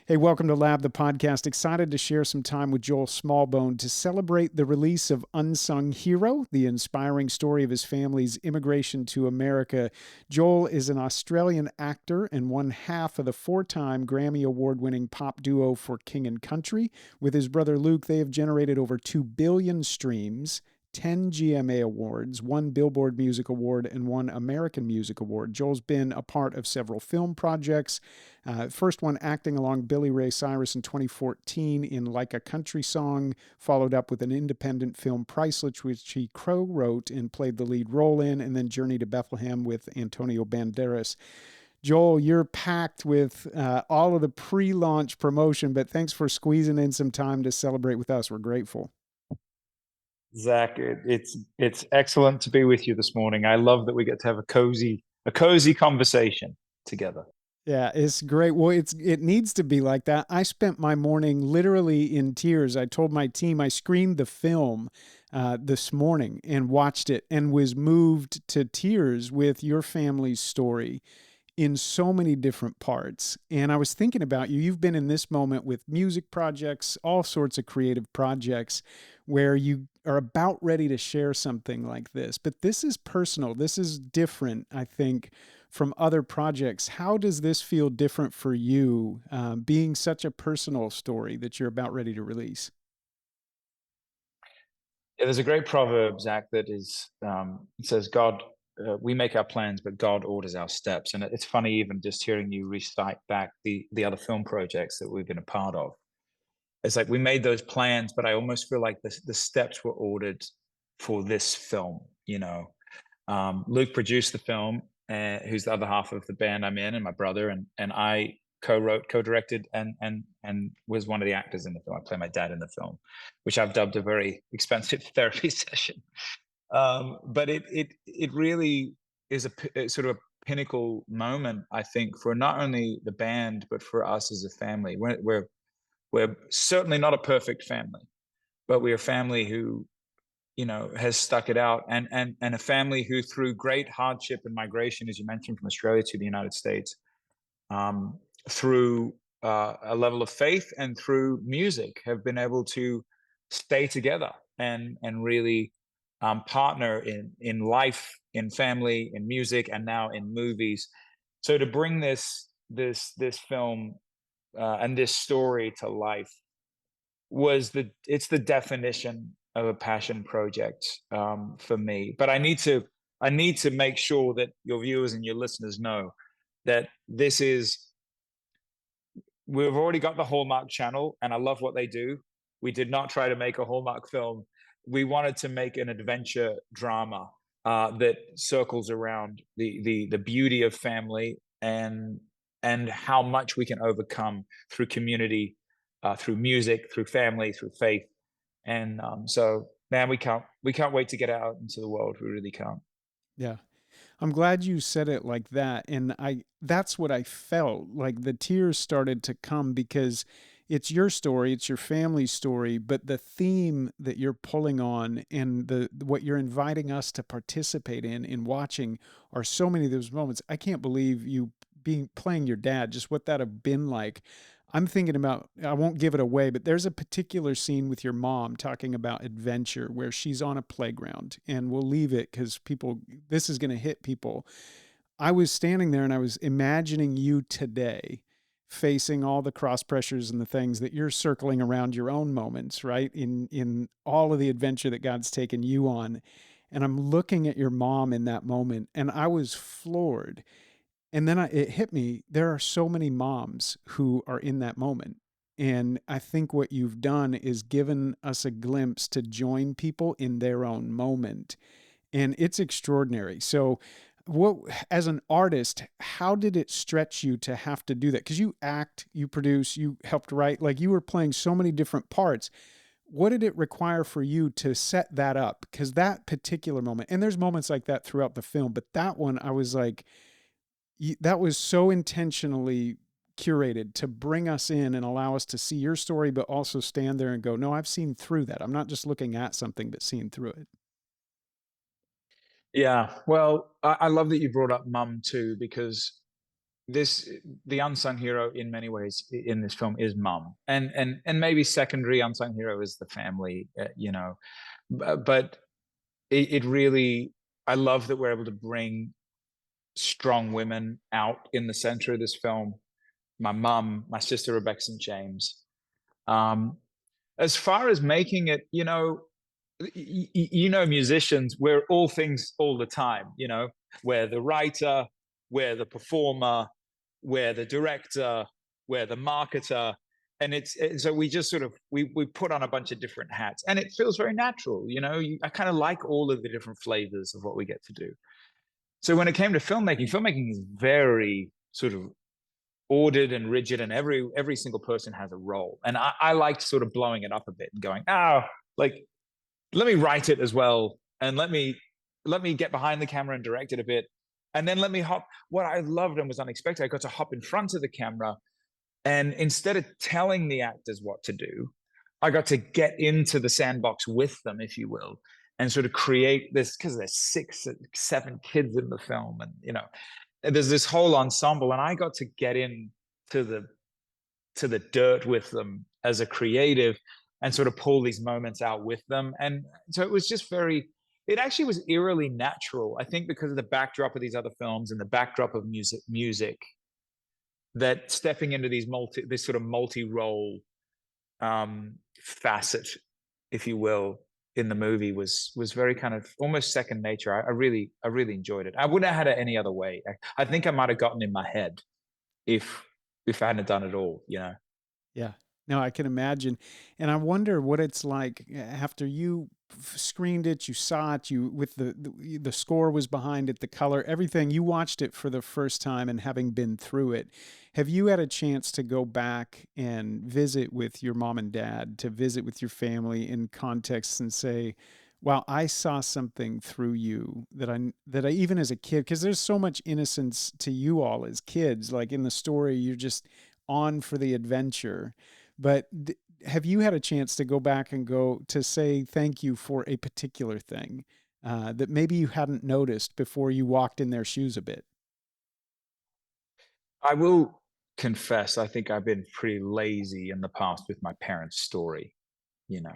Hey, welcome to Lab, the podcast. Excited to share some time with Joel Smallbone to celebrate the release of Unsung Hero, the inspiring story of his family's immigration to America. Joel is an Australian actor and one half of the four-time Grammy Award winning pop duo for King and Country. With his brother Luke, they have generated over 2 billion streams, 10 GMA Awards, one Billboard Music Award, and one American Music Award. Joel's been a part of several film projects. First one acting along Billy Ray Cyrus in 2014 in Like a Country Song, followed up with an independent film, Priceless, which he co-wrote and played the lead role in, and then Journey to Bethlehem with Antonio Banderas. Joel, you're packed with all of the pre-launch promotion, but thanks for squeezing in some time to celebrate with us. We're grateful. Zach, it's excellent to be with you this morning. I love that we get to have a cozy conversation together. Yeah, it's great. Well, it needs to be like that. I spent my morning literally in tears. I told my team I screened the film this morning and watched it and was moved to tears with your family's story in so many different parts. And I was thinking about you. You've been in this moment with music projects, all sorts of creative projects where you are about ready to share something like this. But this is personal. This is different, I think, from other projects. How does this feel different for you, being such a personal story that you're about ready to release? Yeah, there's a great proverb, Zach, that it says, God, we make our plans, but God orders our steps. And it's funny, even just hearing you recite back the other film projects that we've been a part of. It's like we made those plans, but I almost feel like the steps were ordered for this film. Luke produced the film, who's the other half of the band I'm in, and my brother, and I co-wrote, co-directed, and was one of the actors in the film. I play my dad in the film, which I've dubbed a very expensive therapy session. But it really is a sort of a pinnacle moment, I think, for not only the band but for us as a family. We're certainly not a perfect family, but we're a family who has stuck it out, and a family who, through great hardship and migration, as you mentioned, from Australia to the United States, um, through a level of faith and through music, have been able to stay together and really partner in life, in family, in music, and now in movies. So to bring this film and this story to life it's the definition of a passion project for me. But I need to make sure that your viewers and your listeners know that we've already got the Hallmark channel, and I love what they do. We did not try to make a Hallmark film. We wanted to make an adventure drama that circles around the beauty of family and how much we can overcome through community, through music, through family, through faith. And so, man, we can't wait to get out into the world. We really can't. Yeah. I'm glad you said it like that. And that's what I felt like the tears started to come because it's your story, it's your family's story, but the theme that you're pulling on and what you're inviting us to participate in watching are so many of those moments. I can't believe you being playing your dad, just what that have been like. I'm thinking about, I won't give it away, but there's a particular scene with your mom talking about adventure where she's on a playground, and we'll leave it because this is going to hit people. I was standing there and I was imagining you today facing all the cross pressures and the things that you're circling around your own moments, right? In all of the adventure that God's taken you on. And I'm looking at your mom in that moment and I was floored. And then it hit me. There are so many moms who are in that moment. And I think what you've done is given us a glimpse to join people in their own moment. And it's extraordinary. So, what, as an artist, how did it stretch you to have to do that? Because you act, you produce, you helped write, like you were playing so many different parts. What did it require for you to set that up? Because that particular moment, and there's moments like that throughout the film, but that one, I was like, that was so intentionally curated to bring us in and allow us to see your story, but also stand there and go, no, I've seen through that. I'm not just looking at something, but seeing through it. Yeah, well, I love that you brought up mum too, because this the unsung hero in many ways in this film is mum, and maybe secondary unsung hero is the family, but it really, I love that we're able to bring strong women out in the center of this film. My mum, my sister Rebecca St. James. Um, as far as making it, musicians, we're all things all the time. We're the writer, we're the performer, we're the director, we're the marketer, and so we just sort of we put on a bunch of different hats, and it feels very natural. I kind of like all of the different flavors of what we get to do. So when it came to filmmaking is very sort of ordered and rigid, and every single person has a role. And I liked sort of blowing it up a bit and going, like, let me write it as well, and let me get behind the camera and direct it a bit, and then let me hop. What I loved and was unexpected, I got to hop in front of the camera, and instead of telling the actors what to do, I got to get into the sandbox with them, if you will, and sort of create this, because there's 6, 7 kids in the film, and there's this whole ensemble, and I got to get in to the dirt with them as a creative and sort of pull these moments out with them. And so it was just it actually was eerily natural, I think, because of the backdrop of these other films and the backdrop of music, that stepping into this sort of multi-role facet, if you will, in the movie was very kind of almost second nature. I really enjoyed it. I wouldn't have had it any other way. I think I might have gotten in my head if I hadn't done it all. Yeah. No, I can imagine. And I wonder what it's like after you screened it, you saw it, you with the score was behind it, the color, everything. You watched it for the first time and having been through it. Have you had a chance to go back and visit with your mom and dad, to visit with your family in context and say, "Wow, I saw something through you that I even as a kid, because there's so much innocence to you all as kids. Like in the story, you're just on for the adventure. But have you had a chance to go back and go to say thank you for a particular thing that maybe you hadn't noticed before you walked in their shoes a bit?" I will confess, I think I've been pretty lazy in the past with my parents' story. you know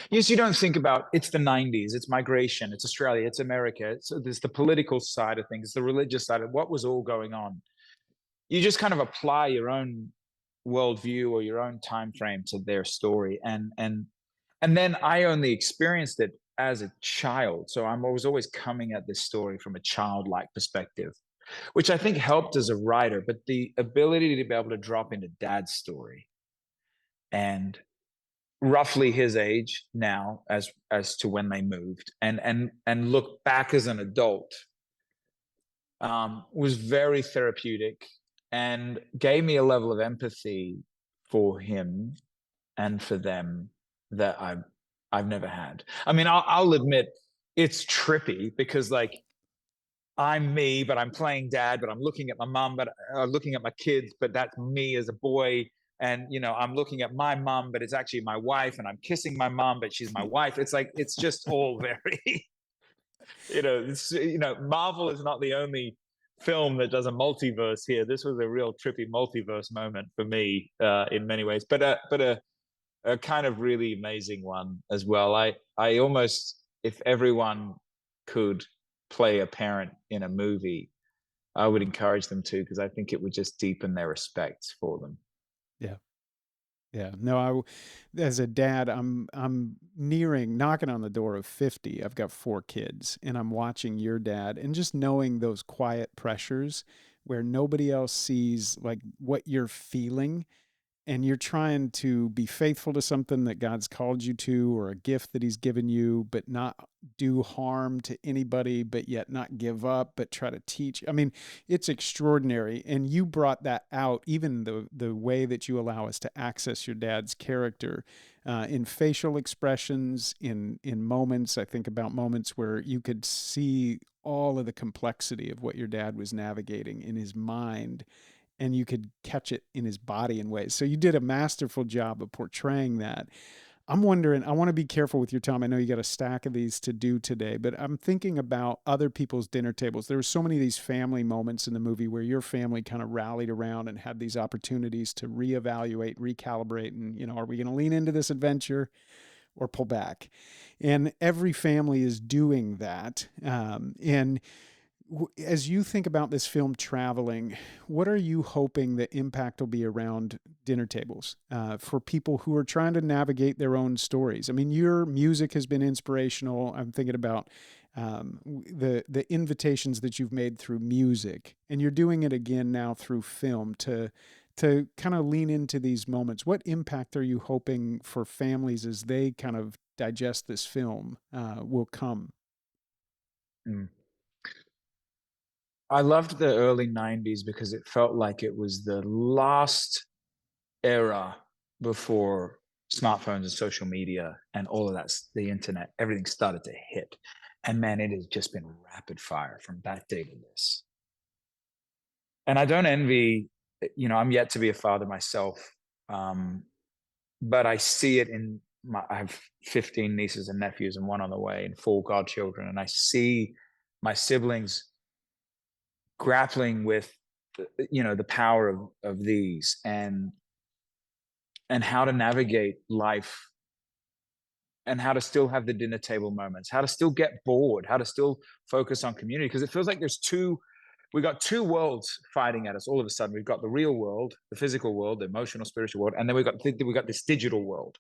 yes, you don't think about, it's the 90s, it's migration, it's Australia, it's America, there's the political side of things, the religious side of what was all going on. You just kind of apply your own worldview or your own time frame to their story, and then I only experienced it as a child, so I was always coming at this story from a childlike perspective, which I think helped as a writer. But the ability to be able to drop into dad's story, and roughly his age now as to when they moved, and look back as an adult, was very therapeutic and gave me a level of empathy for him and for them that I've never had. I mean, I'll admit it's trippy because, like, I'm me, but I'm playing dad, but I'm looking at my mom, but looking at my kids, but that's me as a boy. And, I'm looking at my mom, but it's actually my wife, and I'm kissing my mom, but she's my wife. It's like, it's just all very, Marvel is not the only film that does a multiverse here. This was a real trippy multiverse moment for me, in many ways, but a kind of really amazing one as well. I almost, if everyone could play a parent in a movie, I would encourage them to, because I think it would just deepen their respect for them. Yeah. Yeah. No, as a dad, I'm nearing knocking on the door of 50. I've got 4 kids, and I'm watching your dad, and just knowing those quiet pressures where nobody else sees like what you're feeling, and you're trying to be faithful to something that God's called you to, or a gift that he's given you, but not do harm to anybody, but yet not give up, but try to teach. I mean, it's extraordinary. And you brought that out, even the way that you allow us to access your dad's character, in facial expressions, in moments. I think about moments where you could see all of the complexity of what your dad was navigating in his mind, and you could catch it in his body in ways. So you did a masterful job of portraying that. I'm wondering, I want to be careful with your time. I know you got a stack of these to do today, but I'm thinking about other people's dinner tables. There were so many of these family moments in the movie where your family kind of rallied around and had these opportunities to reevaluate, recalibrate, and, are we going to lean into this adventure or pull back? And every family is doing that. And as you think about this film traveling, what are you hoping the impact will be around dinner tables for people who are trying to navigate their own stories? I mean, your music has been inspirational. I'm thinking about the invitations that you've made through music, and you're doing it again now through film to kind of lean into these moments. What impact are you hoping for families as they kind of digest this film will come? Mm. I loved the early 90s because it felt like it was the last era before smartphones and social media and all of that, the internet, everything started to hit. And man, it has just been rapid fire from that day to this. And I don't envy, I'm yet to be a father myself. Um, but I see it I have 15 nieces and nephews and one on the way and four godchildren. And I see my siblings grappling with, the power of these and how to navigate life and how to still have the dinner table moments, how to still get bored, how to still focus on community. Because it feels like we got two worlds fighting at us all of a sudden. We've got the real world, the physical world, the emotional, spiritual world, and then we got this digital world.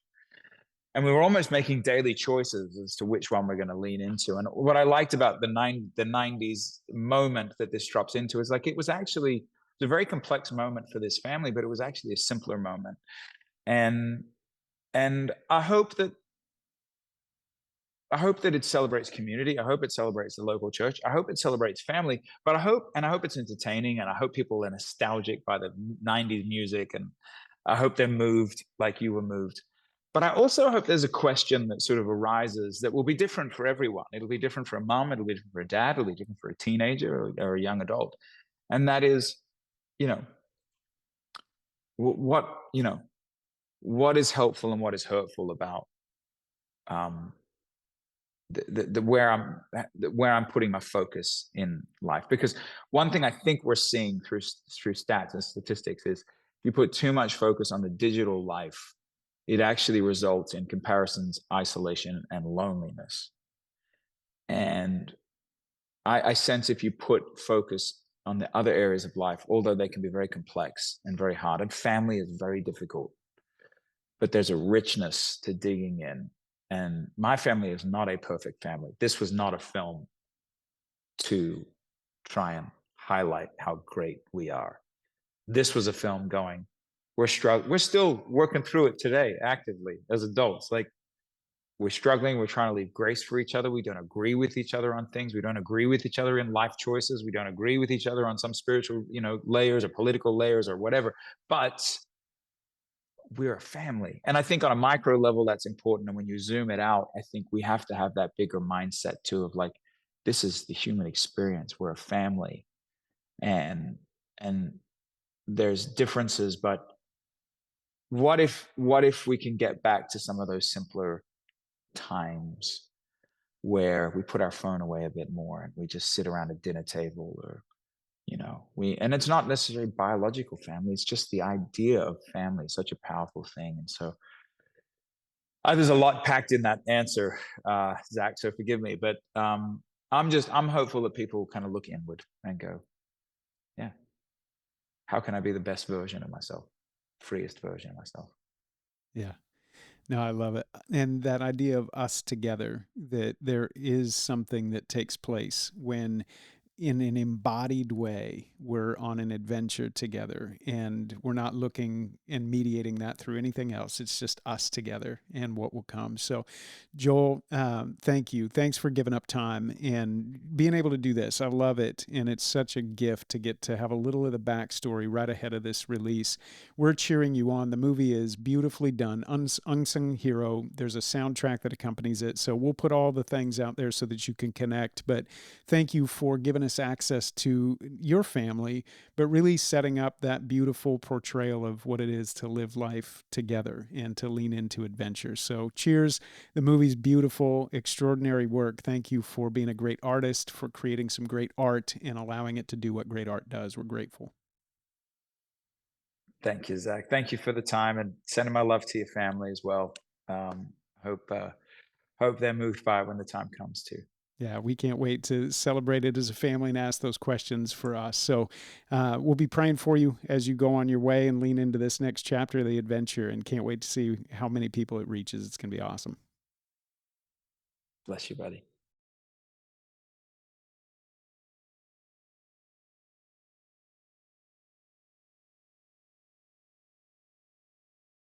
And we were almost making daily choices as to which one we're going to lean into. And what I liked about the 90s moment that this drops into is like it's a very complex moment for this family, but it was actually a simpler moment. And and I hope that it celebrates community. I hope it celebrates the local church. I hope it celebrates family. But I hope it's entertaining, and I hope people are nostalgic by the '90s music, and I hope they're moved like you were moved. But I also hope there's a question that sort of arises that will be different for everyone. It'll be different for a mom. It'll be different for a dad. It'll be different for a teenager or a young adult. And that is, you know, what what is helpful and what is hurtful about um, the where I'm putting my focus in life. Because one thing I think we're seeing through stats and statistics is if you put too much focus on the digital life, it actually results in comparisons, isolation, and loneliness. And I sense if you put focus on the other areas of life, although they can be very complex and very hard, and family is very difficult, but there's a richness to digging in. And my family is not a perfect family. This was not a film to try and highlight how great we are. This was a film going, we're still working through it today actively as adults. Like, we're struggling, we're trying to leave grace for each other. We don't agree with each other on things. We don't agree with each other in life choices. We don't agree with each other on some spiritual, layers or political layers or whatever. But we're a family. And I think on a micro level, that's important. And when you zoom it out, I think we have to have that bigger mindset too of like, this is the human experience. We're a family. And there's differences, but what if we can get back to some of those simpler times where we put our phone away a bit more and we just sit around a dinner table, or and it's not necessarily biological family, it's just the idea of family is such a powerful thing. And so there's a lot packed in that answer, Zach, so forgive me, but I'm hopeful that people kind of look inward and go, yeah, how can I be the best version of myself, freest version of myself? Yeah. No, I love it. And that idea of us together, that there is something that takes place when, in an embodied way, we're on an adventure together and we're not looking and mediating that through anything else. It's just us together and what will come. So, Joel, thank you. Thanks for giving up time and being able to do this. I love it. And it's such a gift to get to have a little of the backstory right ahead of this release. We're cheering you on. The movie is beautifully done. Unsung Hero. There's a soundtrack that accompanies it. So we'll put all the things out there so that you can connect. But thank you for giving us us access to your family, but really setting up that beautiful portrayal of what it is to live life together and to lean into adventure. So, cheers. The movie's beautiful, extraordinary work. Thank you for being a great artist, for creating some great art and allowing it to do what great art does. We're grateful. Thank you, Zach. Thank you for the time and sending my love to your family as well. Hope hope they're moved by it when the time comes too. Yeah, we can't wait to celebrate it as a family and ask those questions for us. So, we'll be praying for you as you go on your way and lean into this next chapter of the adventure. And can't wait to see how many people it reaches. It's going to be awesome. Bless you, buddy.